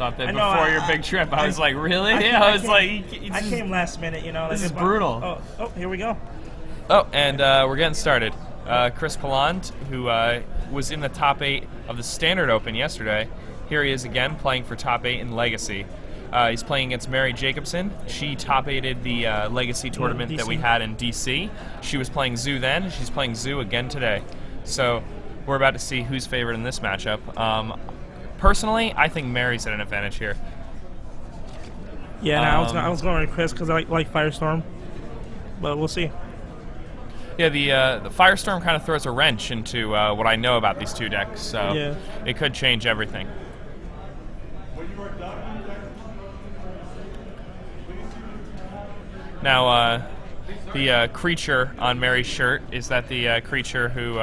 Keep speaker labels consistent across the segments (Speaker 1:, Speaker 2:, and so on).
Speaker 1: thought that
Speaker 2: I know,
Speaker 1: before your big trip. I was like, really?
Speaker 2: I came last minute, you know.
Speaker 1: This is brutal.
Speaker 2: Oh, here we go.
Speaker 1: Oh, and we're getting started. Chris Piland, who was in the top 8 of the Standard Open yesterday, here he is again playing for top 8 in Legacy. He's playing against Mary Jacobson. She top 8'd the Legacy tournament that we had in DC. She was playing Zoo then. She's playing Zoo again today. So we're about to see who's favored in this matchup. Personally, I think Mary's at an advantage here.
Speaker 2: Yeah, no, I was going with Chris because I like Firestorm, but we'll see.
Speaker 1: Yeah, the Firestorm kind of throws a wrench into what I know about these two decks, so
Speaker 2: yeah.
Speaker 1: It could change everything. Now, the creature on Mary's shirt, is that the creature who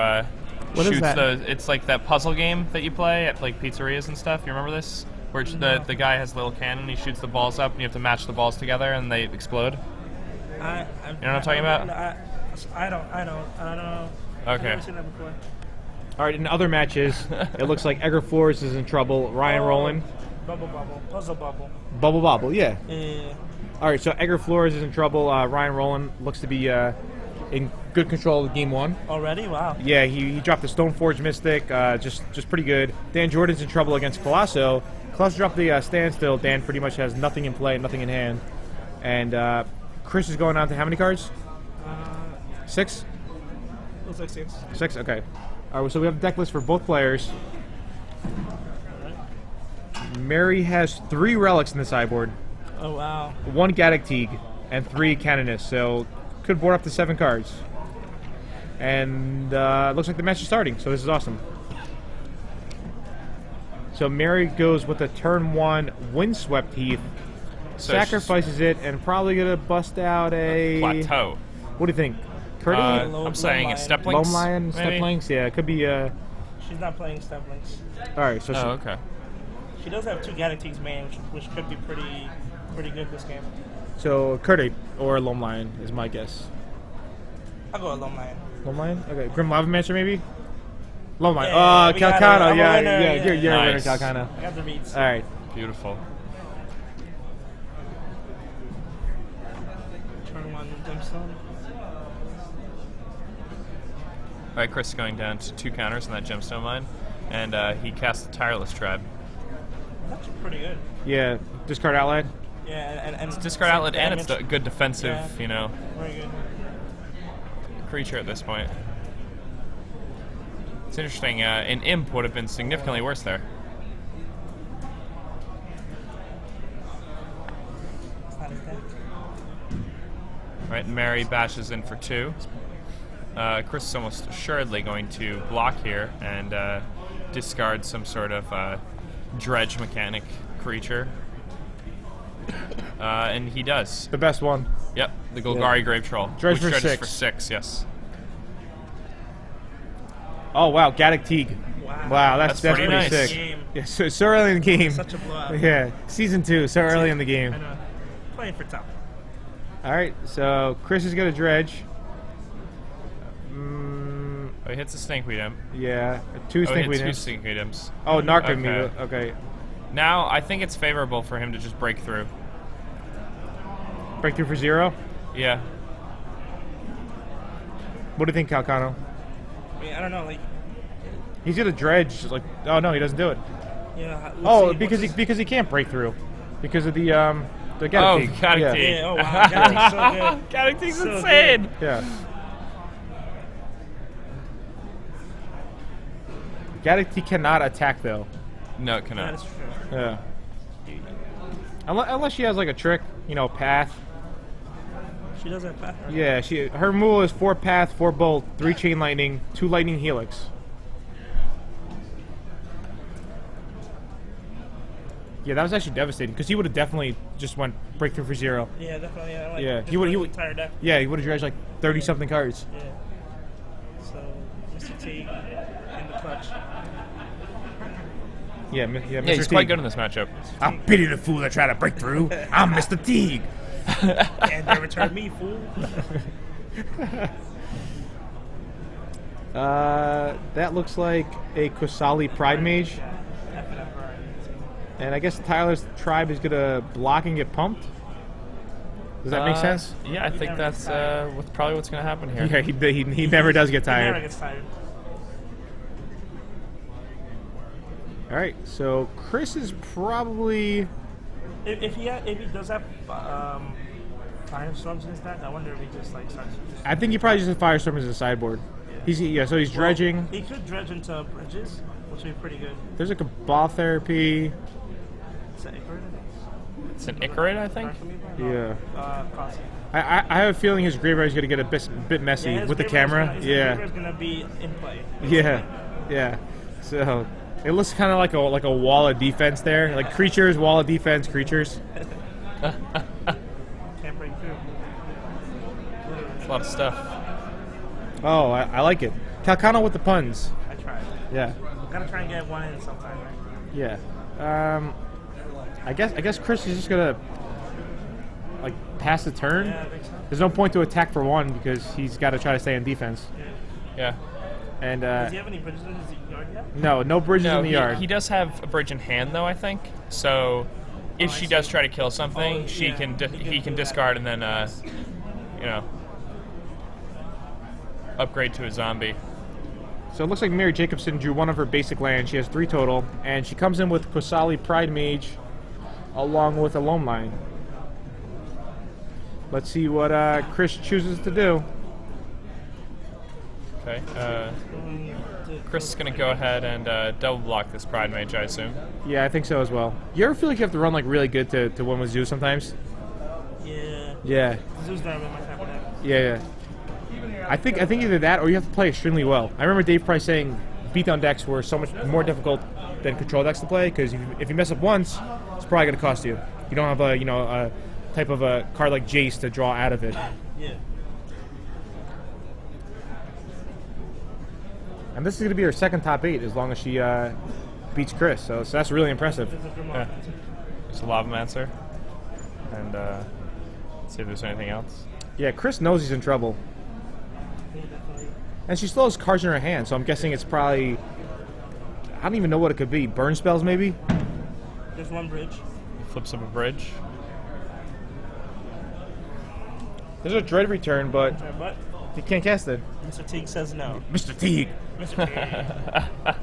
Speaker 1: shoots it's like that puzzle game that you play at like pizzerias and stuff. You remember this? Where the guy has a little cannon, he shoots the balls up, and you have to match the balls together, and they explode. You know what I'm talking about?
Speaker 2: I don't know.
Speaker 1: Okay.
Speaker 2: I've never seen that before.
Speaker 3: All right, in other matches, it looks like Edgar Flores is in trouble. Ryan Rowland.
Speaker 2: Bubble. Puzzle bubble.
Speaker 3: Bubble, yeah.
Speaker 2: Yeah.
Speaker 3: All right, so Edgar Flores is in trouble. Ryan Rowland looks to be in good control of game 1.
Speaker 2: Already? Wow.
Speaker 3: Yeah, he dropped the Stoneforge Mystic, just pretty good. Dan Jordan's in trouble against Colosso. Colosso dropped the Standstill. Dan pretty much has nothing in play, nothing in hand. And Chris is going on to how many cards? 6?
Speaker 2: Looks like 6.
Speaker 3: 6, okay. All right, so we have a deck list for both players. Mary has 3 relics in the sideboard.
Speaker 2: Oh, wow.
Speaker 3: 1 Gaddock Teague and 3 Canonist, so could board up to 7 cards. And looks like the match is starting, so this is awesome. So Mary goes with a turn 1 Windswept Heath,
Speaker 1: So
Speaker 3: sacrifices it, and probably gonna bust out a
Speaker 1: Plateau.
Speaker 3: What do you think? Curdy?
Speaker 1: I'm saying it's Step Links.
Speaker 3: Loam Lion,
Speaker 1: maybe?
Speaker 3: Step Links, yeah, it could be.
Speaker 2: She's not playing Step Links.
Speaker 3: All right, so
Speaker 1: okay.
Speaker 2: She does have 2 Gaddock Teagues main, which could be pretty good this game.
Speaker 3: So Curdy or Loam Lion is my guess.
Speaker 2: I'll go with Loam Lion.
Speaker 3: Loam Lion? Okay, Grim Lavamancer maybe. Loam Lion.
Speaker 2: Yeah, we got it.
Speaker 3: Calcano,
Speaker 2: I'm a winner, yeah.
Speaker 3: you're a winner,
Speaker 1: Nice.
Speaker 3: Calcano.
Speaker 2: I got the reads.
Speaker 3: All right.
Speaker 1: Beautiful.
Speaker 2: Turn 1 Gemstone.
Speaker 1: All right, Chris is going down to 2 counters in that Gemstone line, and he casts the Tireless Tribe.
Speaker 2: That's pretty good.
Speaker 3: Yeah, discard outlet.
Speaker 2: Yeah, and
Speaker 1: It's discard outlet, and it's
Speaker 2: damage.
Speaker 1: a good defensive,
Speaker 2: Yeah. Very good.
Speaker 1: creature at this point. It's interesting. An Imp would have been significantly worse there.
Speaker 2: It's not his deck.
Speaker 1: All right, Mary bashes in for 2. Chris is almost assuredly going to block here and discard some sort of dredge mechanic creature. And he does.
Speaker 3: The best one.
Speaker 1: Yep, the Golgari Grave Troll.
Speaker 3: Dredge
Speaker 1: which
Speaker 3: for
Speaker 1: dredges
Speaker 3: 6.
Speaker 1: for 6, yes.
Speaker 3: Oh wow, Gaddock Teague.
Speaker 2: Wow.
Speaker 1: That's
Speaker 3: That's
Speaker 1: pretty
Speaker 3: pretty
Speaker 1: nice.
Speaker 3: sick.
Speaker 2: Game.
Speaker 3: Yeah, so early in the game.
Speaker 2: Such a blowout.
Speaker 3: Yeah, season 2, so early in the game.
Speaker 2: I know. Playing for top.
Speaker 3: All right, so Chris is gonna dredge.
Speaker 1: Oh, he hits a Stinkweed Imp.
Speaker 3: Yeah, 2
Speaker 1: Oh, he
Speaker 3: Stinkweed
Speaker 1: hits 2
Speaker 3: Imps.
Speaker 1: Stinkweed Imps.
Speaker 3: Oh, Narc
Speaker 1: Okay.
Speaker 3: me. Okay.
Speaker 1: Now, I think it's favorable for him to just break through.
Speaker 3: Breakthrough for 0.
Speaker 1: Yeah.
Speaker 3: What do you think, Calcano?
Speaker 2: I mean, I don't know, like,
Speaker 3: He's gonna dredge. Like, oh no, he doesn't do it.
Speaker 2: you know.
Speaker 3: Oh, because he can't break through, because of the Gaddock
Speaker 1: Oh,
Speaker 3: Teague.
Speaker 1: Gaddock
Speaker 3: Yeah.
Speaker 1: Teague.
Speaker 2: Yeah, oh wow, Gaddock Teague's so good.
Speaker 1: Gaddock Teague's
Speaker 2: So
Speaker 1: insane.
Speaker 3: Yeah. Gaddock Teague cannot attack though.
Speaker 1: No, it
Speaker 2: That
Speaker 1: cannot.
Speaker 2: is true.
Speaker 3: Yeah. Unless she has like a trick, path.
Speaker 2: She does have path. Right?
Speaker 3: Yeah, her rule is 4 path, 4 bolt, 3 chain lightning, 2 lightning helix. Yeah, that was actually devastating because he would have definitely just went breakthrough for 0.
Speaker 2: Yeah, definitely. Yeah, like,
Speaker 3: Yeah,
Speaker 2: just
Speaker 3: he would.
Speaker 2: the entire deck.
Speaker 3: Yeah, he would have dredged like 30 something cards.
Speaker 2: Yeah. So, Mr. T in the clutch.
Speaker 3: Yeah,
Speaker 1: Yeah,
Speaker 3: Mr.
Speaker 1: he's quite
Speaker 3: Teague.
Speaker 1: good in this matchup.
Speaker 3: I pity the fool that tried to break through. I'm Mr. Teague.
Speaker 2: And they return me, fool.
Speaker 3: That looks like a Kusali Pride Mage. And I guess Tyler's tribe is gonna block and get pumped. Does that make sense?
Speaker 1: Yeah, I think that's probably what's going to happen here.
Speaker 3: Yeah, he never does get
Speaker 2: He never
Speaker 3: tired.
Speaker 2: gets tired.
Speaker 3: All right, so Chris is probably.
Speaker 2: If he does have firestorms in his deck, I wonder if he just like starts.
Speaker 3: I think he probably just has Firestorm as a sideboard. So he's dredging.
Speaker 2: He could dredge into bridges, which would be pretty good.
Speaker 3: There's like a ball therapy.
Speaker 2: Is that Icarus?
Speaker 1: It's an Icarus, I think.
Speaker 3: Yeah.
Speaker 2: Crossing.
Speaker 3: I have a feeling his graveyard is gonna get a bit messy
Speaker 2: his
Speaker 3: with the
Speaker 2: graveyard's
Speaker 3: camera.
Speaker 2: His
Speaker 3: Yeah.
Speaker 2: graveyard's gonna be in play.
Speaker 3: Yeah. So it looks kind of like a wall of defense there, like creatures, wall of defense, creatures.
Speaker 2: Can't break through.
Speaker 1: It's a lot of stuff.
Speaker 3: Oh, I like it. Calcano with the puns.
Speaker 2: I tried.
Speaker 3: Yeah.
Speaker 2: Gotta try and get one in sometime, right?
Speaker 3: Yeah. I guess Chris is just gonna like pass the turn.
Speaker 2: Yeah, I think so.
Speaker 3: There's no point to attack for one because he's got to try to stay in defense.
Speaker 1: Yeah.
Speaker 3: And
Speaker 2: Does he have any bridges in his yard yet?
Speaker 3: no bridges in the yard.
Speaker 1: He does have a bridge in hand, though, I think. So if she does try to kill something, he can discard and then, upgrade to a zombie.
Speaker 3: So it looks like Mary Jacobson drew one of her basic lands. She has 3 total, and she comes in with Kosali Pride Mage along with a Loam Line. Let's see what Chris chooses to do.
Speaker 1: Okay. Chris is going to go ahead and double block this Pride Mage, I assume.
Speaker 3: Yeah, I think so as well. You ever feel like you have to run like really good to win with Zoo sometimes?
Speaker 2: Yeah.
Speaker 3: Yeah.
Speaker 2: Zeus Diamond might have that.
Speaker 3: Yeah. I think either that or you have to play extremely well. I remember Dave Price saying beatdown decks were so much more difficult than control decks to play because if you mess up once, it's probably going to cost you. You don't have a type of a card like Jace to draw out of it.
Speaker 2: Yeah.
Speaker 3: And this is going to be her second top 8 as long as she beats Chris. So that's really impressive.
Speaker 1: Yeah. There's a Lavamancer. And let's see if there's anything else.
Speaker 3: Yeah, Chris knows he's in trouble. And she still has cards in her hand, so I'm guessing it's probably... I don't even know what it could be. Burn spells, maybe?
Speaker 2: There's one bridge.
Speaker 1: Flips up a bridge.
Speaker 3: There's a Dread Return, but
Speaker 2: But
Speaker 3: you can't cast it.
Speaker 2: Mr. Teague says no.
Speaker 3: Mr. Teague.
Speaker 2: Mr. Teague.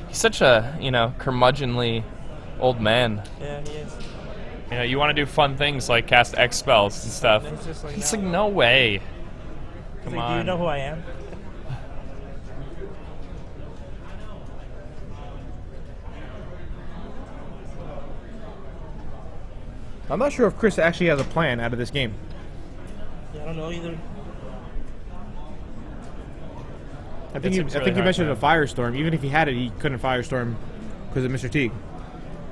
Speaker 1: He's such a, curmudgeonly old man.
Speaker 2: Yeah, he is.
Speaker 1: You want to do fun things like cast X spells and stuff.
Speaker 2: He's just like,
Speaker 1: It's
Speaker 2: no.
Speaker 1: like, no way. Come
Speaker 2: He's like,
Speaker 1: on.
Speaker 2: do you know who I am?
Speaker 3: I'm not sure if Chris actually has a plan out of this game.
Speaker 2: Yeah, I don't know either.
Speaker 3: I think
Speaker 1: seems
Speaker 3: he
Speaker 1: really hard,
Speaker 3: mentioned
Speaker 1: man.
Speaker 3: a Firestorm. Even if he had it, he couldn't Firestorm because of Mr. Teague.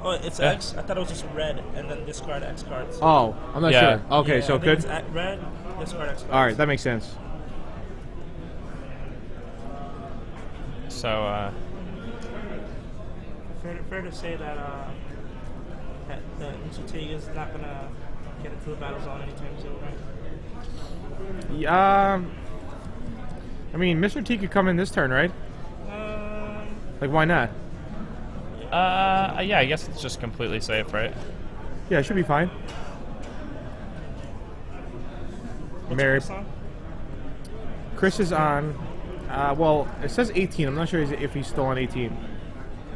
Speaker 2: Oh, it's X? I thought it was just red and then discard X cards.
Speaker 3: Oh, I'm not
Speaker 1: Yeah.
Speaker 3: sure. Okay,
Speaker 2: Yeah,
Speaker 3: so
Speaker 2: I
Speaker 3: it
Speaker 2: think
Speaker 3: could.
Speaker 2: it's red, discard X cards.
Speaker 3: All right, that makes sense.
Speaker 1: So,
Speaker 2: Fair to say that that Mr. Teague is not gonna get into the battle zone anytime soon, right?
Speaker 3: Yeah. I mean, Mr. T could come in this turn, right? Like, why not?
Speaker 1: yeah, I guess it's just completely safe, right?
Speaker 3: Yeah, it should be fine. Mary,
Speaker 2: What's
Speaker 3: Chris is on. Well, it says 18. I'm not sure if he's still on 18.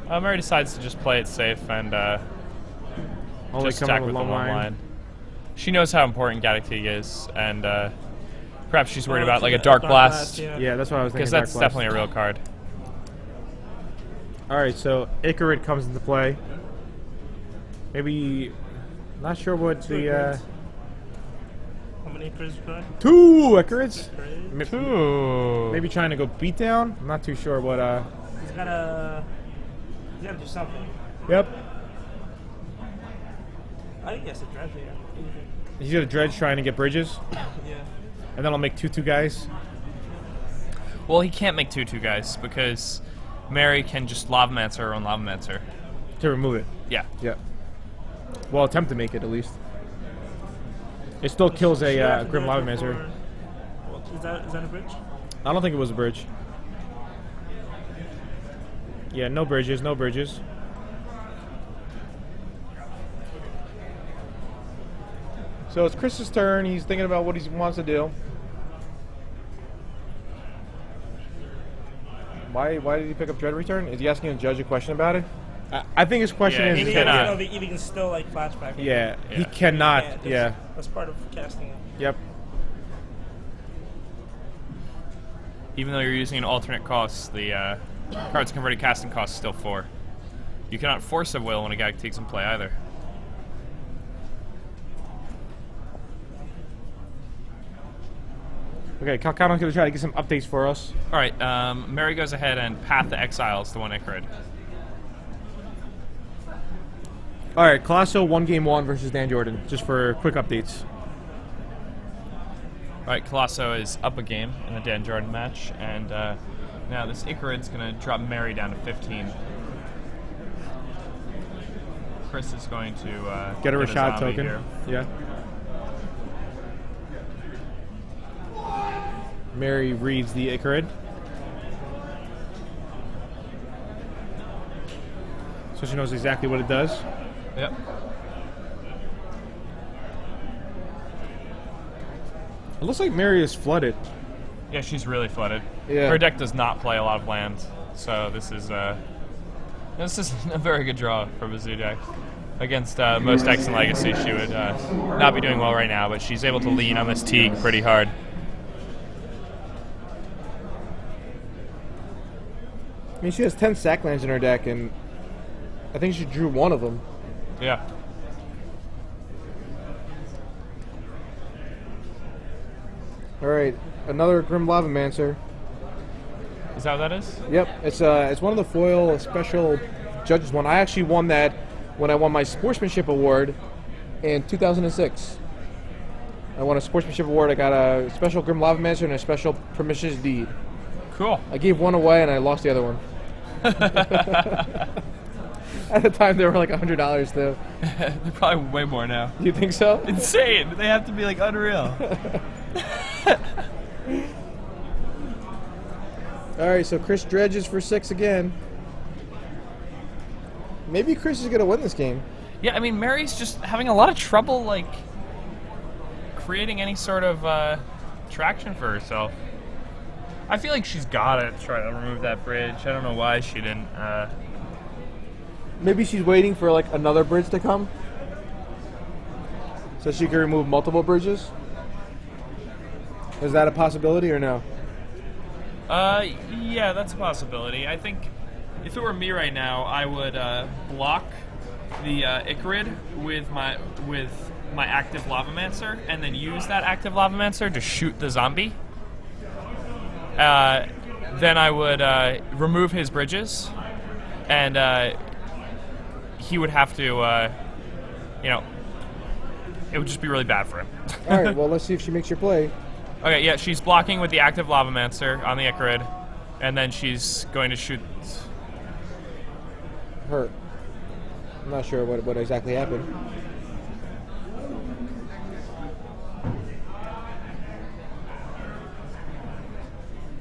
Speaker 1: Mary decides to just play it safe and
Speaker 3: Only
Speaker 1: just
Speaker 3: come
Speaker 1: attack
Speaker 3: up
Speaker 1: with the
Speaker 3: long
Speaker 1: long line. She knows how important Gaddock is, and perhaps she's worried about like a Dark Blast,
Speaker 3: Yeah, that's what I was thinking.
Speaker 1: because that's definitely a real card.
Speaker 3: All right, so Icarus comes into play. Maybe, not sure what the
Speaker 2: How many Icarus you got?
Speaker 3: 2 Icarus.
Speaker 1: Ooh.
Speaker 3: Maybe trying to go beat down. I'm not too sure what.
Speaker 2: He's gotta do something.
Speaker 3: Yep.
Speaker 2: I think he has to dredge here.
Speaker 3: He's got a dredge trying to get bridges,
Speaker 2: Yeah.
Speaker 3: and then I'll make 2/2 guys.
Speaker 1: Well, he can't make 2/2 guys because Mary can just Lavamancer her own Lavamancer.
Speaker 3: To remove it.
Speaker 1: Yeah.
Speaker 3: Yep. Well, attempt to make it at least. It still kills a Grim Lavamancer.
Speaker 2: Is that a bridge?
Speaker 3: I don't think it was a bridge. Yeah, no bridges, no bridges. So it's Chris's turn. He's thinking about what he wants to do. Why did he pick up Dread Return? Is he asking the judge a question about it? I think his question is...
Speaker 2: Maybe
Speaker 1: cannot.
Speaker 2: if he can still like flashback.
Speaker 3: Yeah,
Speaker 1: Yeah.
Speaker 3: he cannot. Yeah.
Speaker 2: That's part of casting it.
Speaker 3: Yep.
Speaker 1: Even though you're using an alternate cost, the card's converted casting cost is still 4. You cannot force a will when a guy takes in play either.
Speaker 3: Okay, Calcano's going to try to get some updates for us.
Speaker 1: All right, Mary goes ahead and Path to Exiles the one Icarid.
Speaker 3: All right, Colosso won game 1 versus Dan Jordan, just for quick updates.
Speaker 1: All right, Colosso is up a game in the Dan Jordan match, and now this Icarid's going to drop Mary down to 15. Chris is going to
Speaker 3: Get a Rashad
Speaker 1: zombie
Speaker 3: token.
Speaker 1: here.
Speaker 3: Yeah. Mary reads the Icarid. So she knows exactly what it does.
Speaker 1: Yep.
Speaker 3: It looks like Mary is flooded.
Speaker 1: Yeah, she's really flooded.
Speaker 3: Yeah.
Speaker 1: Her deck does not play a lot of lands, so this is a very good draw for Mizzou deck. Against most decks in Legacy, she would not be doing well right now, but she's able to lean on this Teague pretty hard.
Speaker 3: I mean, she has 10 sack lands in her deck, and I think she drew one of them.
Speaker 1: Yeah.
Speaker 3: All right, another Grim Lavamancer.
Speaker 1: Is that what that is?
Speaker 3: Yep, it's one of the foil special judges one. I actually won that when I won my sportsmanship award in 2006. I won a sportsmanship award. I got a special Grim Lavamancer and a special Permissions Deed.
Speaker 1: Cool.
Speaker 3: I gave one away and I lost the other one. At the time, they were like $100 though.
Speaker 1: They're probably way more now.
Speaker 3: You think so?
Speaker 1: Insane. They have to be like unreal.
Speaker 3: All right, so Chris dredges for 6 again. Maybe Chris is gonna win this game.
Speaker 1: Yeah, I mean, Mary's just having a lot of trouble, like, creating any sort of traction for herself. I feel like she's gotta try to remove that bridge. I don't know why she didn't.
Speaker 3: Maybe she's waiting for like another bridge to come, so she can remove multiple bridges. Is that a possibility or no?
Speaker 1: Yeah, that's a possibility. I think if it were me right now, I would block the Icarid with my active Lavamancer, and then use that active Lavamancer to shoot the zombie. Then I would remove his bridges, and he would have to, it would just be really bad for him.
Speaker 3: All right, well, let's see if she makes your play.
Speaker 1: Okay, yeah, she's blocking with the active Lavamancer on the Icarid, and then she's going to shoot.
Speaker 3: Her. I'm not sure what exactly happened.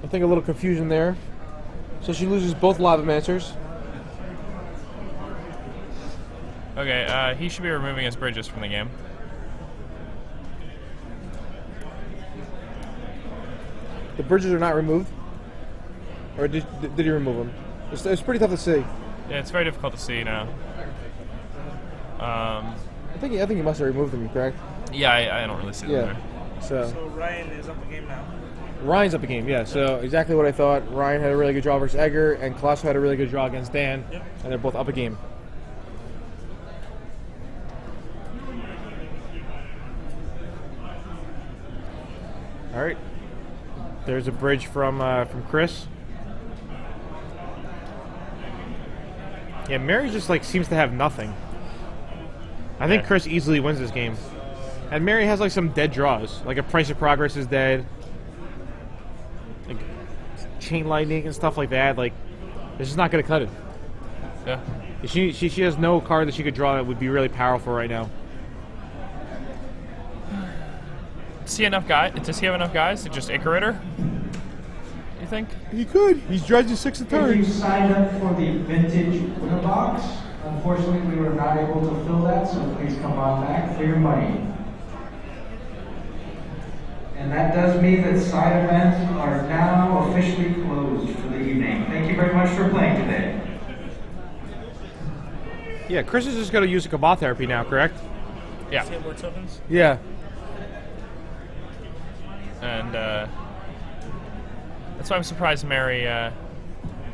Speaker 3: I think a little confusion there. So she loses both Lavamancers.
Speaker 1: Okay, he should be removing his bridges from the game.
Speaker 3: The bridges are not removed? Or did he remove them? It's pretty tough to see.
Speaker 1: Yeah, it's very difficult to see now.
Speaker 3: I think he must have removed them, correct?
Speaker 1: Yeah, I don't really see them there.
Speaker 3: So
Speaker 2: Ryan is up the game now.
Speaker 3: Ryan's up a game, yeah. So exactly what I thought. Ryan had a really good draw versus Edgar, and Colosso had a really good draw against Dan,
Speaker 2: Yep.
Speaker 3: and they're both up a game. All right. There's a bridge from Chris. Yeah, Mary just like seems to have nothing. I think
Speaker 1: Yeah.
Speaker 3: Chris easily wins this game. And Mary has like some dead draws. Like a Price of Progress is dead. Like Chain Lightning and stuff like that. Like it's just not gonna cut it.
Speaker 1: Yeah.
Speaker 3: She has no card that she could draw that would be really powerful right now.
Speaker 1: Does he have enough guys to just Icarid her? think?
Speaker 3: He could. He's dredging 6 a
Speaker 4: If
Speaker 3: turn.
Speaker 4: you signed up for the vintage winner box, unfortunately we were not able to fill that, so please come on back for your money. And that does mean that side events are now officially closed for the evening. Thank you very much for playing today.
Speaker 3: Yeah, Chris is just going to use a Cabal Therapy now, correct?
Speaker 1: Yeah.
Speaker 2: Sideboard tokens.
Speaker 3: Yeah.
Speaker 1: And that's why I'm surprised Mary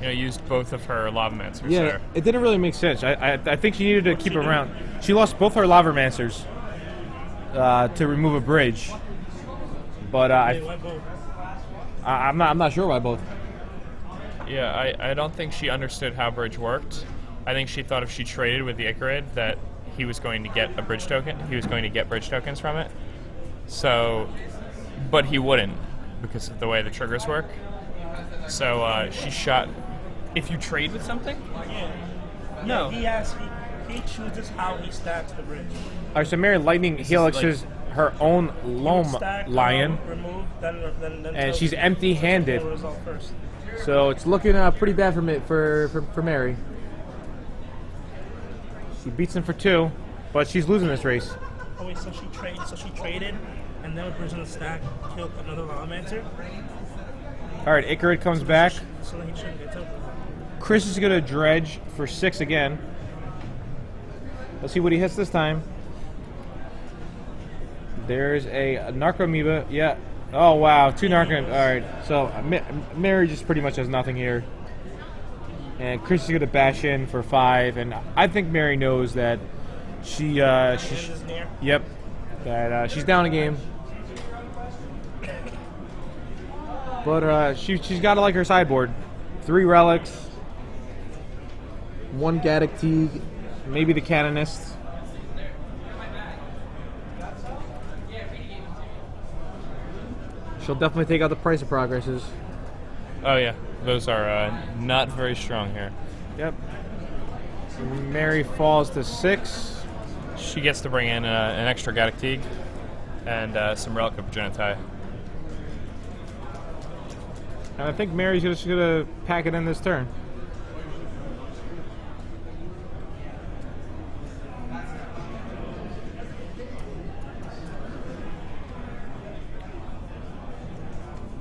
Speaker 1: used both of her Lavamancers there.
Speaker 3: It didn't really make sense. I think she needed to keep it around. She lost both her Lavamancers to remove a bridge. But I'm not sure why both.
Speaker 1: Yeah, I don't think she understood how bridge worked. I think she thought if she traded with the Icarid that he was going to get a bridge token. He was going to get bridge tokens from it. So, but he wouldn't because of the way the triggers work. So she shot. If you trade with something, no.
Speaker 2: He chooses how he stacks the bridge.
Speaker 3: All right, so Mary Lightning Helixes her own Loam
Speaker 2: Stack,
Speaker 3: Lion,
Speaker 2: remove, then
Speaker 3: and
Speaker 2: tell
Speaker 3: she's
Speaker 2: the
Speaker 3: empty-handed.
Speaker 2: result first.
Speaker 3: So it's looking pretty bad for Mary. She beats him for 2, but she's losing this race.
Speaker 2: Oh wait, so she traded, and then with bridge in the stack, killed another Lavamancer.
Speaker 3: All right, Icarid comes back.
Speaker 2: So then he shouldn't get tokens.
Speaker 3: Chris is going to dredge for 6 again. Let's see what he hits this time. There's a Narcomoeba. Yeah. Oh, wow. 2 Narco. All right. So Mary just pretty much has nothing here. And Chris is going to bash in for 5. And I think Mary knows that she's
Speaker 2: near.
Speaker 3: Yep. That she's down a game. But she's got to like her sideboard. 3 relics. 1 Gaddock Teague. Maybe the Canonist. She'll definitely take out the Price of Progresses.
Speaker 1: Oh yeah, those are not very strong here.
Speaker 3: Yep. Mary falls to 6.
Speaker 1: She gets to bring in an extra Gaddock Teague and some Relic of Progenitai.
Speaker 3: And I think Mary's just going to pack it in this turn.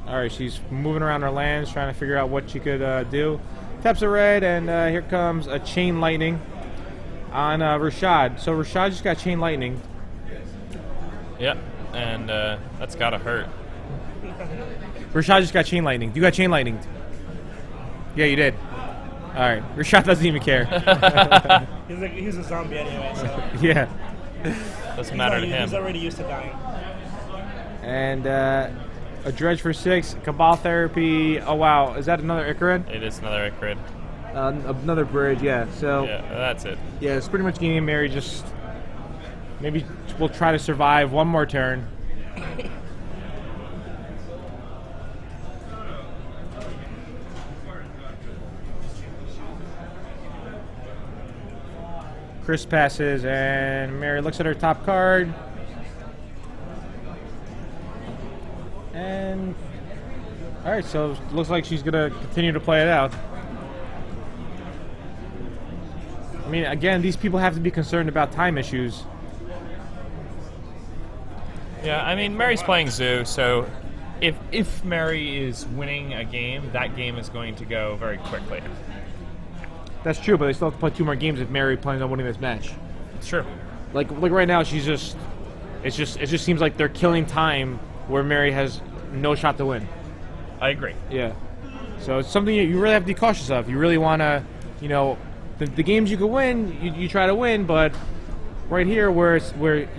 Speaker 3: Alright, she's moving around her lands, trying to figure out what she could do. Taps a red, and here comes a Chain Lightning on Rashad. So Rashad just got Chain Lightning.
Speaker 1: Yep, and that's gotta hurt.
Speaker 3: Rashad just got Chain Lightning. You got Chain Lightning. Yeah, you did. Alright, Rashad doesn't even care.
Speaker 2: He's a zombie anyway, so.
Speaker 3: Yeah.
Speaker 1: Doesn't matter to him.
Speaker 2: He's already used to dying.
Speaker 3: And a dredge for 6. Cabal Therapy. Oh, wow. Is that another Icarid?
Speaker 1: It is another Icarid.
Speaker 3: Another bridge, yeah. So
Speaker 1: Yeah, that's it.
Speaker 3: yeah, it's pretty much game. Mary just maybe will try to survive one more turn. Chris passes, and Mary looks at her top card. And all right, so it looks like she's gonna continue to play it out. I mean, again, these people have to be concerned about time issues.
Speaker 1: Yeah, I mean, Mary's playing Zoo, so if Mary is winning a game, that game is going to go very quickly.
Speaker 3: That's true, but they still have to play 2 more games if Mary plans on winning this match.
Speaker 1: It's true.
Speaker 3: Like right now, she's just it just seems like they're killing time where Mary has no shot to win.
Speaker 1: I agree.
Speaker 3: Yeah. So it's something you really have to be cautious of. You really want to, the games you can win, you try to win, but right here where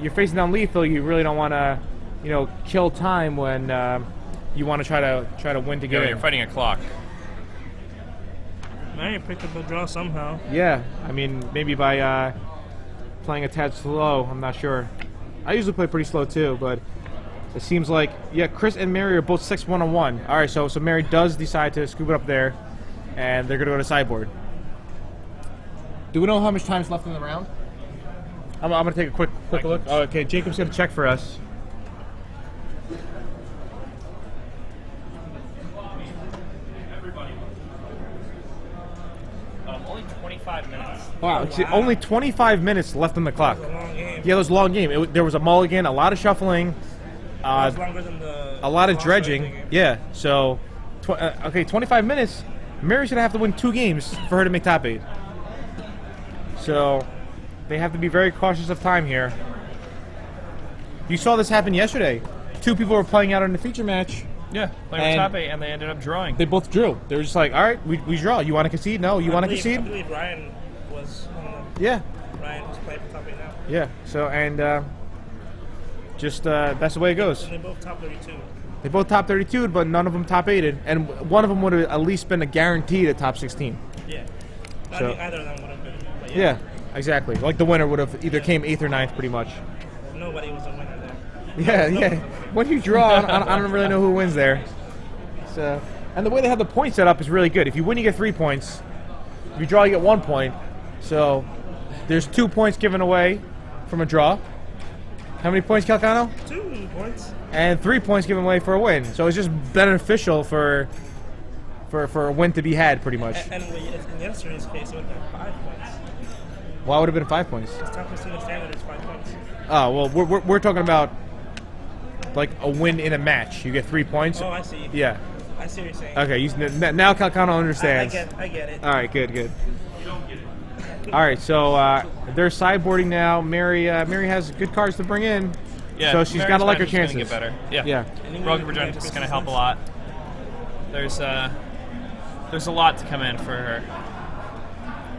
Speaker 3: you're facing down lethal, you really don't want to, kill time when you want to try to win to get in.
Speaker 1: You're fighting a clock.
Speaker 2: Mary picked up the draw somehow.
Speaker 3: Yeah, I mean maybe by playing a tad slow. I'm not sure. I usually play pretty slow too, but it seems like Chris and Mary are both 6-1-1. All right, so Mary does decide to scoop it up there, and they're gonna go to sideboard. Do we know how much time's left in the round? I'm gonna take a quick look. Oh, okay, Jacob's gonna check for us.
Speaker 1: 25 minutes.
Speaker 3: Wow,
Speaker 2: Oh,
Speaker 3: it's
Speaker 2: wow.
Speaker 3: only 25 minutes left on the clock.
Speaker 2: It was a long game.
Speaker 3: Yeah, it was a long game. There was a mulligan, a lot of shuffling,
Speaker 2: It was longer than the.
Speaker 3: a lot of
Speaker 2: last
Speaker 3: dredging.
Speaker 2: game.
Speaker 3: Yeah, so, okay, 25 minutes. Mary's going to have to win 2 games for her to make top 8. So, they have to be very cautious of time here. You saw this happen yesterday. 2 people were playing out in the feature match.
Speaker 1: Yeah, playing
Speaker 3: And-
Speaker 1: for top 8, and they ended up drawing.
Speaker 3: They both drew. They were just like, all right, we draw. You want to concede? No. You want to
Speaker 2: I
Speaker 3: concede?
Speaker 2: believe Ryan was one of them.
Speaker 3: Yeah.
Speaker 2: Ryan was playing for top 8 now.
Speaker 3: Yeah. So, and that's the way it goes.
Speaker 2: And they both top 32.
Speaker 3: They both top 32, but none of them top 8'd, and one of them would have at least been a guaranteed at top 16.
Speaker 2: Yeah. I
Speaker 3: So-
Speaker 2: mean, either of them would have been. But
Speaker 3: Yeah, exactly. Like the winner would have either came 8th or 9th, pretty much.
Speaker 2: Nobody was a winner there.
Speaker 3: Yeah, yeah. When you draw, I don't really know who wins there. So, and the way they have the point set up is really good. If you win, you get 3 points. If you draw, you get 1 point. So, there's 2 points given away from a draw. How many points, Calcano?
Speaker 2: 2 points.
Speaker 3: And 3 points given away for a win. So it's just beneficial for a win to be had, pretty much.
Speaker 2: And in yesterday's case, it would have been 5 points.
Speaker 3: Why would have been 5 points?
Speaker 2: It's top 15 standard is 5 points.
Speaker 3: Oh well, we're talking about like a win in a match. You get 3 points.
Speaker 2: Oh, I see.
Speaker 3: Yeah.
Speaker 2: I see what you're saying.
Speaker 3: Okay. Now Calcano understands.
Speaker 2: I get it.
Speaker 3: All right. Good. All right. So they're sideboarding now. Mary has good cards to bring in.
Speaker 1: Yeah,
Speaker 3: So she's
Speaker 1: Mary's
Speaker 3: got to like her
Speaker 1: match is gonna
Speaker 3: chances.
Speaker 1: get better. Yeah.
Speaker 3: Yeah.
Speaker 1: Rogue Regent is going to help a lot. There's a lot to come in for her.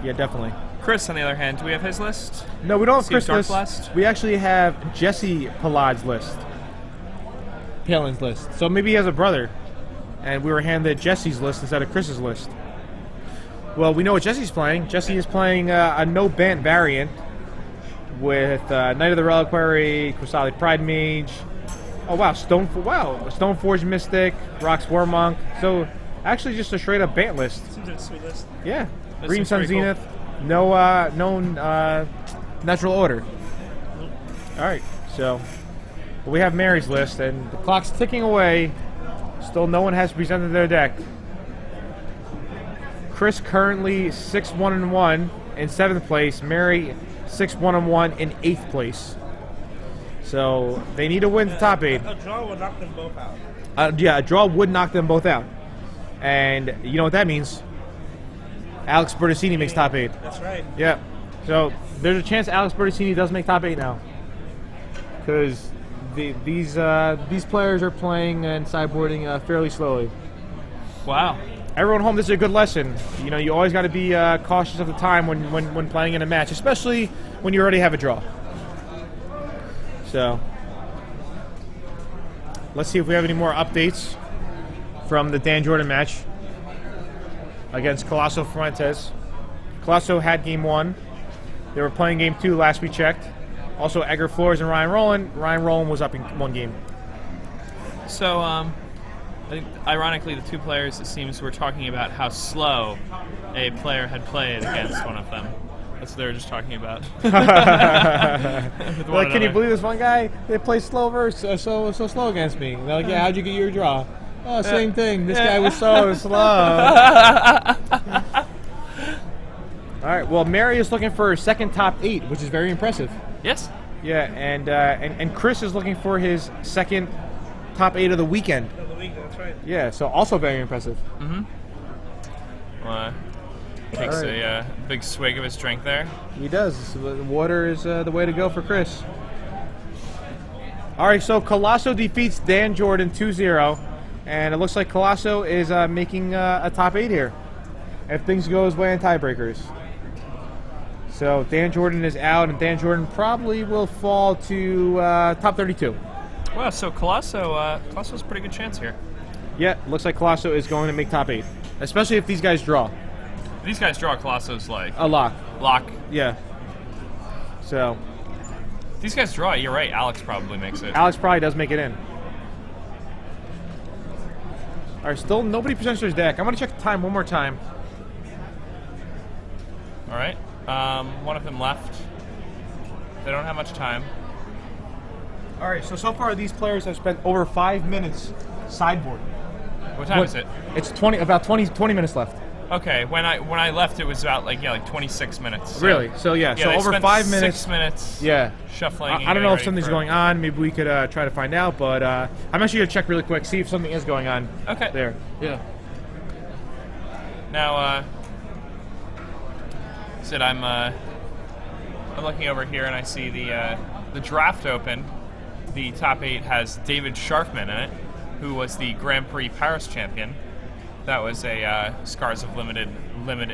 Speaker 3: Yeah. Definitely.
Speaker 1: Chris, on the other hand, do we have his list?
Speaker 3: No, we don't have
Speaker 1: Seems Dark
Speaker 3: Chris list.
Speaker 1: Blast.
Speaker 3: We actually have Jesse Piland's list. Piland's list. So maybe he has a brother, and we were handed Jesse's list instead of Chris's list. Well, we know what Jesse's playing. Jesse is playing a no-bant variant with Knight of the Reliquary, Crystallic Pride Mage. Oh wow, Stoneforge Mystic, Rox Warmonk. So actually, just a straight-up bant list.
Speaker 2: Seems like a sweet list.
Speaker 3: Yeah,
Speaker 1: That
Speaker 3: Green
Speaker 1: seems
Speaker 3: Sun
Speaker 1: pretty cool.
Speaker 3: Zenith. No natural order. All right, so we have Mary's list, and the clock's ticking away. Still, no one has presented their deck. Chris currently 6-1-1 in 7th place. Mary 6-1-1 in 8th place. So they need to win the top 8.
Speaker 2: A draw would knock them both out.
Speaker 3: Yeah, a draw would knock them both out, and you know what that means. Alex Bertocini makes top 8.
Speaker 2: That's right.
Speaker 3: Yeah. So there's a chance Alex Bertocini does make top 8 now, because these players are playing and sideboarding fairly slowly.
Speaker 1: Wow.
Speaker 3: Everyone home, this is a good lesson. You know, you always got to be cautious of the time when playing in a match, especially when you already have a draw. So let's see if we have any more updates from the Dan Jordan match against Colosso Fuentes. Colosso had game 1. They were playing game 2 last we checked. Also Edgar Flores and Ryan Rowland. Ryan Rowland was up in 1 game.
Speaker 1: So, I think, ironically, the 2 players, it seems, were talking about how slow a player had played against one of them. That's what they were just talking about. With one
Speaker 3: Like, can you
Speaker 1: another.
Speaker 3: believe this one guy? They play slow so slow against me. They're like, yeah, how'd you get your draw? Oh, same thing. This guy was so slow. All right. Well, Mary is looking for her second top 8, which is very impressive.
Speaker 1: Yes.
Speaker 3: Yeah, and Chris is looking for his second top 8 of the weekend.
Speaker 2: Of the week, that's right.
Speaker 3: Yeah, so also very impressive.
Speaker 1: Takes
Speaker 3: All right.
Speaker 1: a big swig of his drink there.
Speaker 3: He does. So the water is the way to go for Chris. All right, so Colosso defeats Dan Jordan 2-0, and it looks like Colosso is making a top 8 here, if things go his way in tiebreakers. So Dan Jordan is out, and Dan Jordan probably will fall to top 32.
Speaker 1: Well, so Colosso's a pretty good chance here.
Speaker 3: Yeah, looks like Colosso is going to make top 8, especially if these guys draw.
Speaker 1: If these guys draw, Colosso's like
Speaker 3: A lock.
Speaker 1: lock.
Speaker 3: Yeah. So
Speaker 1: If these guys draw, you're right. Alex probably makes it.
Speaker 3: Alex probably does make it in. All right, still nobody presents their deck. I'm going to check the time one more time.
Speaker 1: All right. One of them left. They don't have much time.
Speaker 3: All right, so far these players have spent over 5 minutes sideboarding.
Speaker 1: What time is it?
Speaker 3: It's about 20 minutes left.
Speaker 1: Okay, when I left, it was about like 26 minutes. So,
Speaker 3: Really? So yeah, so
Speaker 1: they
Speaker 3: over
Speaker 1: spent
Speaker 3: 5 minutes.
Speaker 1: 6 minutes.
Speaker 3: Yeah.
Speaker 1: Shuffling.
Speaker 3: I don't know if something's going on. Maybe we could try to find out. But I'm actually gonna check really quick, see if something is going on.
Speaker 1: Okay.
Speaker 3: There. Yeah.
Speaker 1: Now, Sid, I'm looking over here and I see the draft open. The top 8 has David Sharfman in it, who was the Grand Prix Paris champion. That was a Scars of Mirrodin limited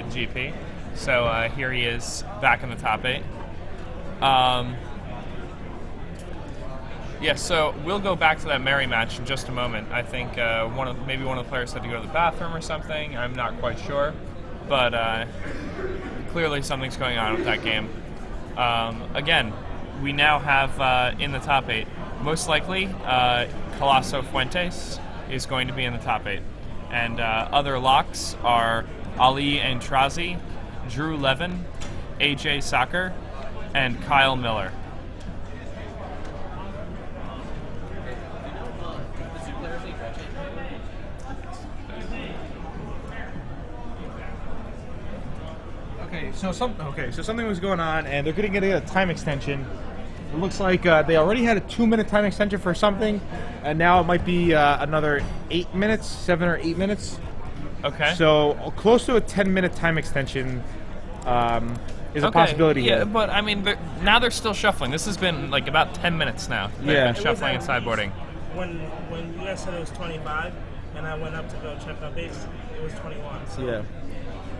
Speaker 1: GP. So here he is back in the top 8. Yeah, so we'll go back to that Mary match in just a moment. I think maybe one of the players had to go to the bathroom or something. I'm not quite sure, but clearly something's going on with that game. Again, we now have in the top 8, most likely Colasso Fuentes is going to be in the top 8. And other locks are Ali Entrazi, Drew Levin, AJ Sacker, and Kyle Miller.
Speaker 3: So something was going on, and they're going to get a time extension. It looks like they already had a 2-minute time extension for something, and now it might be another 8 minutes, 7 or 8 minutes.
Speaker 1: Okay.
Speaker 3: So close to a 10-minute time extension is a possibility.
Speaker 1: Yeah,
Speaker 3: here.
Speaker 1: but I mean, now they're still shuffling. This has been like about 10 minutes now. They've
Speaker 3: Yeah.
Speaker 1: been shuffling and sideboarding.
Speaker 2: When you guys said it was 25, and I went up to go check our base, it was 21. So
Speaker 3: Yeah.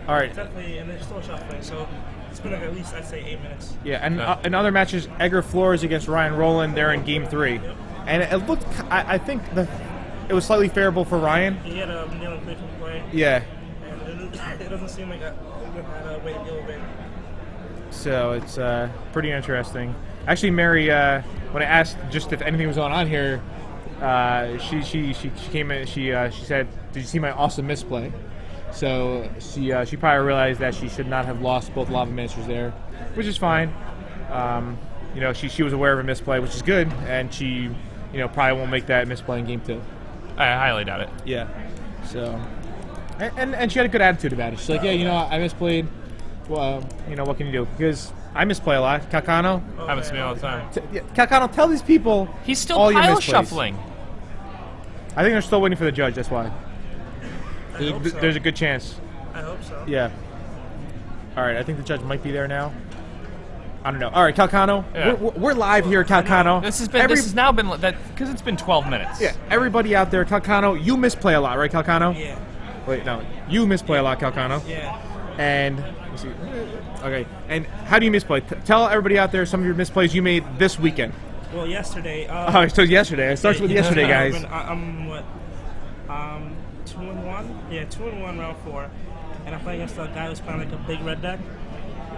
Speaker 3: All right.
Speaker 2: definitely, and they're still shuffling. So it's been like at least, I'd say, 8 minutes.
Speaker 3: Yeah, and in other matches, Edgar Flores against Ryan Rowland, they're in Game 3.
Speaker 2: Yep.
Speaker 3: And it looked, I think it was slightly favorable for Ryan.
Speaker 2: He had a nail and play from play,
Speaker 3: Yeah.
Speaker 2: and it doesn't seem like a way to deal with it.
Speaker 3: So it's pretty interesting. Actually, Mary, when I asked just if anything was going on here, she came in. She said, "Did you see my awesome misplay?" So she probably realized that she should not have lost both lava miniatures there, which is fine. She was aware of a misplay, which is good, and she probably won't make that misplay in Game 2.
Speaker 1: I highly doubt it.
Speaker 3: Yeah. So, and she had a good attitude about it. She's like, yeah, I misplayed. Well, what can you do? Because I misplay a lot. Calcano.
Speaker 1: Happens to me all the time.
Speaker 3: Calcano, tell these people.
Speaker 1: He's still
Speaker 3: all your
Speaker 1: pile
Speaker 3: misplays.
Speaker 1: shuffling.
Speaker 3: I think they're still waiting for the judge. That's why.
Speaker 2: I hope so.
Speaker 3: There's a good chance.
Speaker 2: I hope so.
Speaker 3: Yeah. All right. I think the judge might be there now. I don't know. All right, Calcano.
Speaker 1: Yeah.
Speaker 3: We're live here, Calcano.
Speaker 1: This has now been that because it's been 12 minutes.
Speaker 3: Yeah. Everybody out there, Calcano, you misplay a lot, right, Calcano?
Speaker 2: Yeah.
Speaker 3: Wait, no. You misplay a lot, Calcano.
Speaker 2: Yeah.
Speaker 3: And let's see. Okay. And how do you misplay? Tell everybody out there some of your misplays you made this weekend.
Speaker 2: Well, yesterday.
Speaker 3: Oh, so yesterday. It starts with yesterday, guys.
Speaker 2: I'm what? 2-1. Yeah, 2-1 round 4, and I'm playing against a guy who's playing like a big red deck.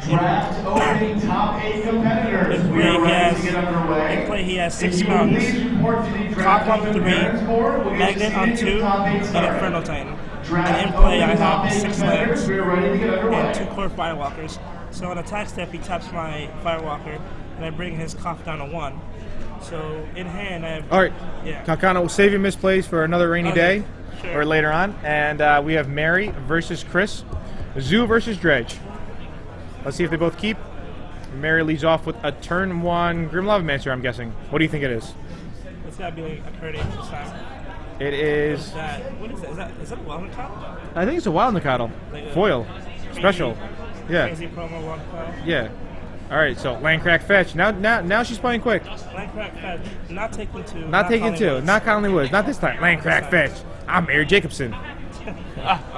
Speaker 4: Draft opening top 8 competitors.
Speaker 2: In
Speaker 4: We are ready to
Speaker 2: play,
Speaker 4: get underway.
Speaker 2: in play he has
Speaker 4: If
Speaker 2: 6
Speaker 4: you will
Speaker 2: mountains.
Speaker 4: please report to the
Speaker 2: Top
Speaker 4: draft
Speaker 2: 1 3,
Speaker 4: appearance board, we
Speaker 2: Magnet on
Speaker 4: have
Speaker 2: 2,
Speaker 4: top 8
Speaker 2: and
Speaker 4: started.
Speaker 2: Inferno Titan.
Speaker 4: Draft
Speaker 2: And in play I
Speaker 4: opening top
Speaker 2: have
Speaker 4: 8
Speaker 2: 6
Speaker 4: competitors.
Speaker 2: lands
Speaker 4: We are ready to get underway.
Speaker 2: and 2 core Firewalkers. So on attack step he taps my Firewalker, and I bring his cough down to 1. So in hand I have.
Speaker 3: All right.
Speaker 2: Yeah.
Speaker 3: Calcano, we'll save your misplays for another rainy
Speaker 2: Okay,
Speaker 3: day
Speaker 2: sure.
Speaker 3: or later on. And we have Mary versus Chris. Zoo versus Dredge. Let's see if they both keep. Mary leads off with a turn 1 Grim Lava Mancer, I'm guessing. What do you think it is?
Speaker 2: It's gotta be like a card 8 this time.
Speaker 3: It is.
Speaker 2: What is that? Is that a Wild Card?
Speaker 3: I think it's a Wild Nikado.
Speaker 2: Like a
Speaker 3: Foil. Special. Yeah.
Speaker 2: Crazy promo Wild Card.
Speaker 3: Yeah. All right, so Landcrack Fetch. Now she's playing quick.
Speaker 2: Landcrack Fed. Not taking 2.
Speaker 3: Not taking
Speaker 2: Colony
Speaker 3: 2.
Speaker 2: Woods.
Speaker 3: Not Conley Woods. Not this time. Landcrack Fetch. I'm Mary Jacobson.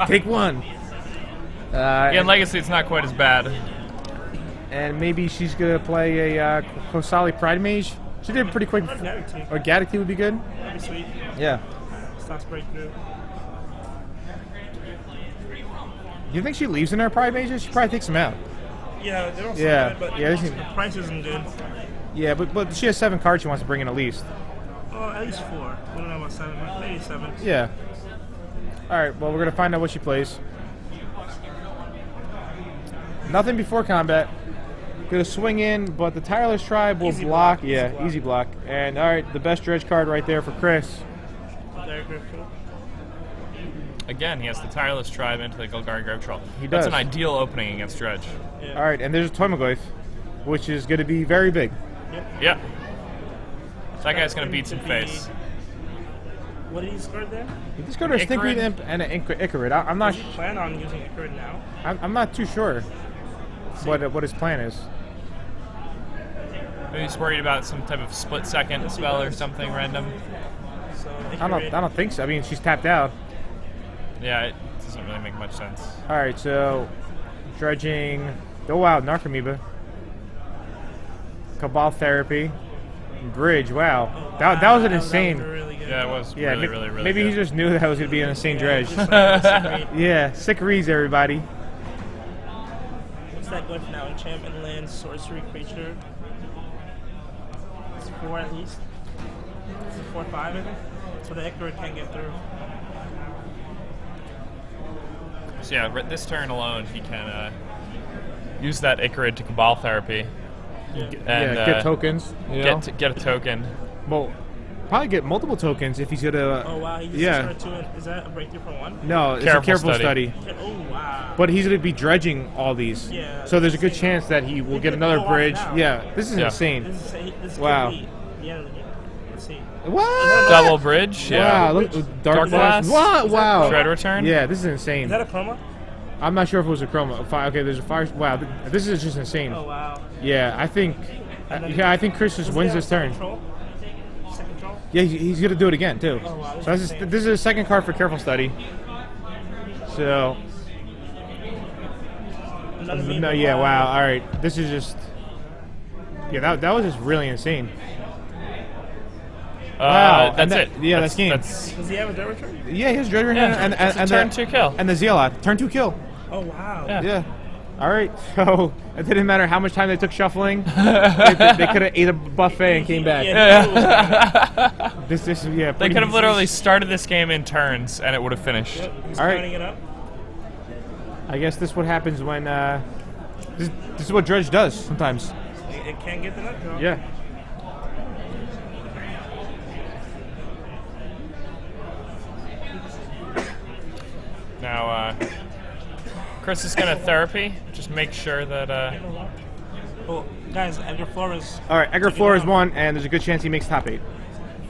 Speaker 3: Take 1.
Speaker 1: Yeah, in Legacy, it's not quite as bad.
Speaker 3: And maybe she's going to play a Kosali Pride Mage. She did pretty quick.
Speaker 2: Or Garrity.
Speaker 3: Or Garrity would be good.
Speaker 2: That'd be sweet.
Speaker 3: Yeah.
Speaker 2: Stocks breakthrough.
Speaker 3: You think she leaves in her Pride Mages? She probably takes them out.
Speaker 2: Yeah, they don't
Speaker 3: Yeah,
Speaker 2: sound good, but
Speaker 3: yeah, they seem-
Speaker 2: the price isn't good.
Speaker 3: Yeah, but she has 7 cards she wants to bring in at least.
Speaker 2: Well, at least 4. I don't know about 7. Maybe 7.
Speaker 3: Yeah. All right, well, we're going to find out what she plays. Nothing before combat. Going to swing in, but the Tireless Tribe will
Speaker 2: Easy
Speaker 3: block.
Speaker 2: block,
Speaker 3: Yeah,
Speaker 2: easy block.
Speaker 3: easy block. And, all right, the best Dredge card right there for Chris.
Speaker 2: Very critical.
Speaker 1: Again, he has the Tireless Tribe into the Golgari Grave Troll.
Speaker 3: He
Speaker 1: That's
Speaker 3: does.
Speaker 1: an ideal opening against Dredge.
Speaker 2: Yeah.
Speaker 3: All right, and there's a Toimoglyph, which is going to be very big.
Speaker 1: Yeah. That guy's going to beat
Speaker 2: To
Speaker 1: some
Speaker 2: be-
Speaker 1: face.
Speaker 2: What did he discard there?
Speaker 3: He just got a Stinkweed
Speaker 1: Icarid.
Speaker 3: Imp and an Icarid. I'm not.
Speaker 2: Does he plan on using Icarid now?
Speaker 3: I'm not too sure what his plan is.
Speaker 1: Maybe he's worried about some type of split second spell or something random.
Speaker 2: So
Speaker 3: I don't think so. I mean, she's tapped out.
Speaker 1: Yeah, it doesn't really make much sense.
Speaker 3: All right, so dredging. Oh wow, Narcomoeba. Cabal Therapy. Bridge. Wow, that was an insane.
Speaker 2: Really good.
Speaker 1: Yeah, it was
Speaker 3: Yeah,
Speaker 1: really
Speaker 3: maybe
Speaker 1: good.
Speaker 3: he just knew that was gonna be an insane dredge.
Speaker 2: Just like a secret.
Speaker 3: Yeah, sick reads, everybody.
Speaker 2: What's that glyph now? Enchantment, land, sorcery, creature. It's 4 at least. It's 4 or 5, I think. So the Icarid can't get through.
Speaker 1: So yeah, this turn alone, he can use that Icarid to Cabal Therapy. And,
Speaker 3: Yeah, get tokens. You know?
Speaker 1: Get a token.
Speaker 3: Well, probably get multiple tokens if he's gonna.
Speaker 2: Oh wow, he just
Speaker 3: Yeah.
Speaker 2: discarded 2. Is that a breakthrough for 1?
Speaker 3: No, it's
Speaker 1: Careful
Speaker 3: a careful
Speaker 1: study.
Speaker 3: study.
Speaker 2: Oh wow.
Speaker 3: But he's going to be dredging all these.
Speaker 2: Yeah,
Speaker 3: So there's a good
Speaker 2: insane.
Speaker 3: chance that he will
Speaker 2: He
Speaker 3: get
Speaker 2: could
Speaker 3: another
Speaker 2: go off
Speaker 3: bridge.
Speaker 2: now.
Speaker 3: Yeah, this is
Speaker 1: Yeah.
Speaker 3: insane.
Speaker 2: This
Speaker 3: Wow.
Speaker 2: could be the end of the game. Let's see.
Speaker 3: What?
Speaker 1: Double bridge. Yeah.
Speaker 3: Wow, look, Dark
Speaker 1: Dark
Speaker 3: Blast.
Speaker 1: Blast.
Speaker 3: What? Wow.
Speaker 1: Shred Return.
Speaker 3: Yeah, this is
Speaker 2: Is
Speaker 3: insane.
Speaker 2: that a chroma?
Speaker 3: I'm not sure if it was a chroma. Okay, there's a fire. Wow, this is just insane.
Speaker 2: Oh wow.
Speaker 3: Yeah, I think. I think Chris just wins this turn.
Speaker 2: Second troll?
Speaker 3: Yeah, he's going to do it again too.
Speaker 2: Oh, wow,
Speaker 3: So this is a second card for careful study. So.
Speaker 2: Another meme.
Speaker 3: No, yeah, wow. All right, this is just. Yeah, that was just really insane. Wow,
Speaker 1: That's
Speaker 3: and
Speaker 1: it.
Speaker 3: yeah, that's game.
Speaker 2: Does he have a Dread Return?
Speaker 3: Yeah, he has Dread Return
Speaker 1: Yeah,
Speaker 3: and
Speaker 1: it's a turn 2 kill.
Speaker 3: and the Zealot. Turn 2 kill.
Speaker 2: Oh wow.
Speaker 1: Yeah.
Speaker 3: Yeah. All right. So it didn't matter how much time they took shuffling. they could have ate a buffet and came back.
Speaker 2: Yeah.
Speaker 3: This yeah.
Speaker 1: They
Speaker 3: pretty
Speaker 1: could have
Speaker 3: much-
Speaker 1: literally started this game in turns, and it would have finished.
Speaker 2: Yep, he's
Speaker 3: All right.
Speaker 2: counting it up.
Speaker 3: I guess this is what happens when. This is what Dredge does sometimes.
Speaker 2: It can't get the nut draw.
Speaker 3: Yeah.
Speaker 1: Now, Chris is going to therapy. Just make sure that.
Speaker 2: Oh, guys, Edgar Flores.
Speaker 3: All right. Edgar
Speaker 2: Took it
Speaker 3: Flores
Speaker 2: down.
Speaker 3: won, and there's a good chance he makes top 8.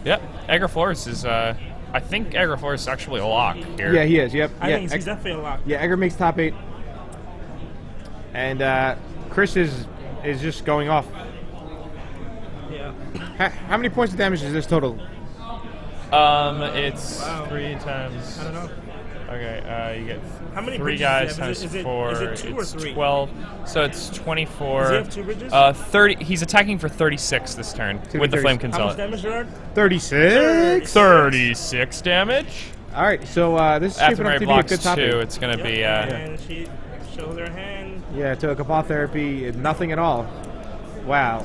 Speaker 1: Yep. Edgar Flores is. I think Edgar Flores is actually a lock here.
Speaker 3: Yeah, he is. Yep.
Speaker 2: I
Speaker 3: yeah.
Speaker 2: think he's definitely a lock.
Speaker 3: Yeah, Edgar makes top 8. And Chris is just going off.
Speaker 2: Yeah.
Speaker 3: How many points of damage is this total?
Speaker 1: It's
Speaker 2: Wow.
Speaker 1: 3 times.
Speaker 2: I don't know.
Speaker 1: Okay, you get
Speaker 2: How many
Speaker 1: 3
Speaker 2: bridges
Speaker 1: guys
Speaker 2: does he have?
Speaker 1: times
Speaker 2: Is it
Speaker 1: 4.
Speaker 2: 2 or
Speaker 1: It's
Speaker 2: 3?
Speaker 1: 12. So it's 24.
Speaker 2: Does he have 2 bridges?
Speaker 1: 30. He's attacking for 36 this turn with the
Speaker 3: 36.
Speaker 1: Flame
Speaker 2: How much
Speaker 1: Consulate.
Speaker 2: damage, Gerard?
Speaker 3: 36.
Speaker 1: 36 damage.
Speaker 3: All right, so this is
Speaker 1: After
Speaker 3: shaping up
Speaker 1: Mary
Speaker 3: to be a
Speaker 1: blocks
Speaker 3: good top
Speaker 1: 2,
Speaker 3: 8.
Speaker 1: it's going to be.
Speaker 2: And she shows her hand.
Speaker 3: Yeah, to a Cabal Therapy, nothing at all. Wow.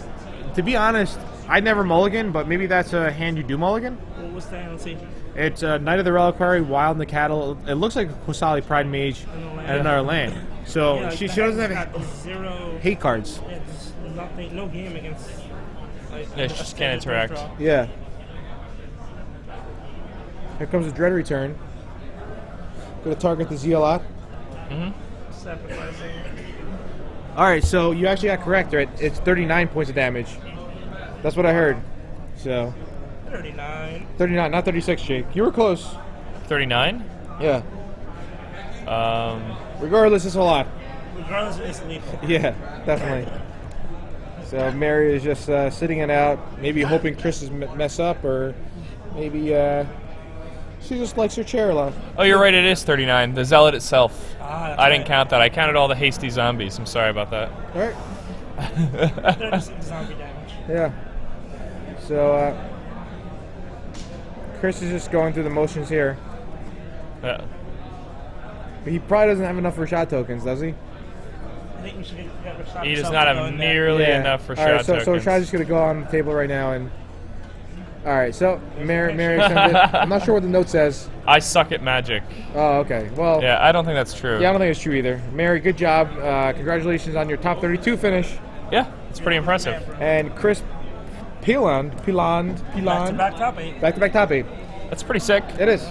Speaker 3: To be honest, I never mulligan, but maybe that's a hand you do mulligan.
Speaker 2: Well, what's that? Let's see.
Speaker 3: It's Knight of the Reliquary, Wild in the Cattle. It looks like a Quasali Pride Mage and another land. So
Speaker 2: Yeah,
Speaker 3: she
Speaker 2: the
Speaker 3: doesn't
Speaker 2: hand's
Speaker 3: have
Speaker 2: got 0.
Speaker 3: hate cards.
Speaker 2: Yeah, there's nothing, no game against. Like,
Speaker 1: Yeah, she just can't interact.
Speaker 2: draw.
Speaker 3: Yeah. Here comes a Dread Return. Going to target the Zealot.
Speaker 2: Sacrificing.
Speaker 3: All right, so you actually got correct, right? It's 39 points of damage. That's what I heard. So
Speaker 2: 39.
Speaker 3: 39, not 36, Jake. You were close.
Speaker 1: 39.
Speaker 3: Yeah.
Speaker 1: Um,
Speaker 3: Regardless, it's a lot.
Speaker 2: Regardless, it's lethal.
Speaker 3: Yeah, definitely. So Mary is just sitting it out, maybe hoping Chris is mess up, or maybe she just likes her chair a lot.
Speaker 1: oh, you're right. It is 39. The Zealot itself.
Speaker 2: Ah,
Speaker 1: I didn't count that. I counted all the hasty zombies. I'm sorry about that.
Speaker 3: All right.
Speaker 2: 36 zombie damage.
Speaker 3: Yeah. So Chris is just going through the motions here.
Speaker 1: Yeah.
Speaker 3: But he probably doesn't have enough for shot tokens, does he?
Speaker 2: I think we should get Rashad
Speaker 1: He does
Speaker 2: himself
Speaker 1: not
Speaker 2: to go
Speaker 1: have
Speaker 2: in there.
Speaker 1: nearly enough for
Speaker 3: All right,
Speaker 1: shot
Speaker 3: so
Speaker 1: tokens.
Speaker 3: Rashad's just gonna go on the table right now and. All right, so Mary sent it. I'm not sure what the note says.
Speaker 1: I suck at magic.
Speaker 3: Oh, okay. Well,
Speaker 1: Yeah, I don't think that's true.
Speaker 3: yeah, I don't think it's true either. Mary, good job. Congratulations on your top 32 finish.
Speaker 1: Yeah, it's pretty impressive.
Speaker 3: And Chris Piland,
Speaker 2: Back-to-back top 8.
Speaker 3: back-to-back top 8.
Speaker 1: That's pretty sick.
Speaker 3: It is.